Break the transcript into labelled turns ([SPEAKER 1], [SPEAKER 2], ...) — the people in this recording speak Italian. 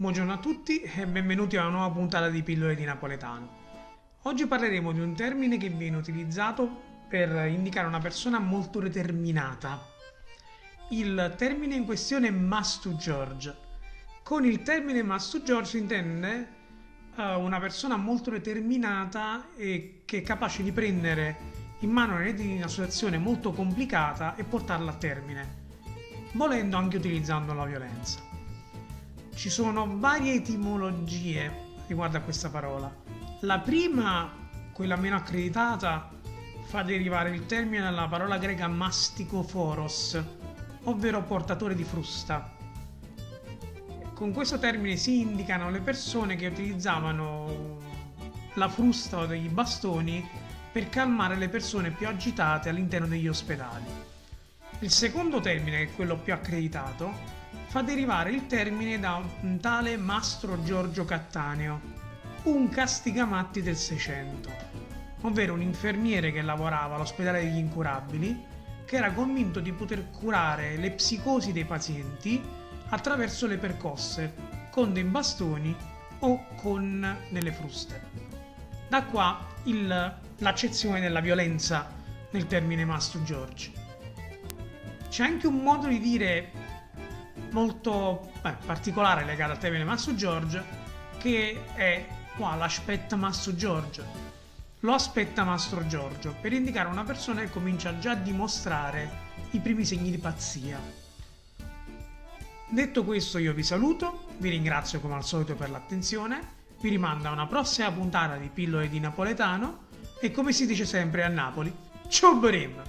[SPEAKER 1] Buongiorno a tutti e benvenuti a una nuova puntata di Pillole di Napoletano. Oggi parleremo di un termine che viene utilizzato per indicare una persona molto determinata. Il termine in questione è must to George. Con il termine must to George si intende una persona molto determinata e che è capace di prendere in mano le redini di una situazione molto complicata e portarla a termine, volendo anche utilizzando la violenza. Ci sono varie etimologie riguardo a questa parola. La prima, quella meno accreditata, fa derivare il termine dalla parola greca mastikoforos, ovvero portatore di frusta. Con questo termine si indicano le persone che utilizzavano la frusta o dei bastoni per calmare le persone più agitate all'interno degli ospedali. Il secondo termine, che è quello più accreditato, fa derivare il termine da un tale Mastro Giorgio Cattaneo, un castigamatti del Seicento, ovvero un infermiere che lavorava all'ospedale degli incurabili, che era convinto di poter curare le psicosi dei pazienti attraverso le percosse, con dei bastoni o con delle fruste. Da qua l'accezione della violenza nel termine Mastro Giorgio. C'è anche un modo di dire molto particolare legato al termine Mastro Giorgio, che è qua l'aspetta Mastro Giorgio. Lo aspetta Mastro Giorgio per indicare una persona che comincia già a dimostrare i primi segni di pazzia. Detto questo, io vi saluto, vi ringrazio come al solito per l'attenzione, vi rimando a una prossima puntata di Pillole di Napoletano e, come si dice sempre a Napoli, ciao Brim!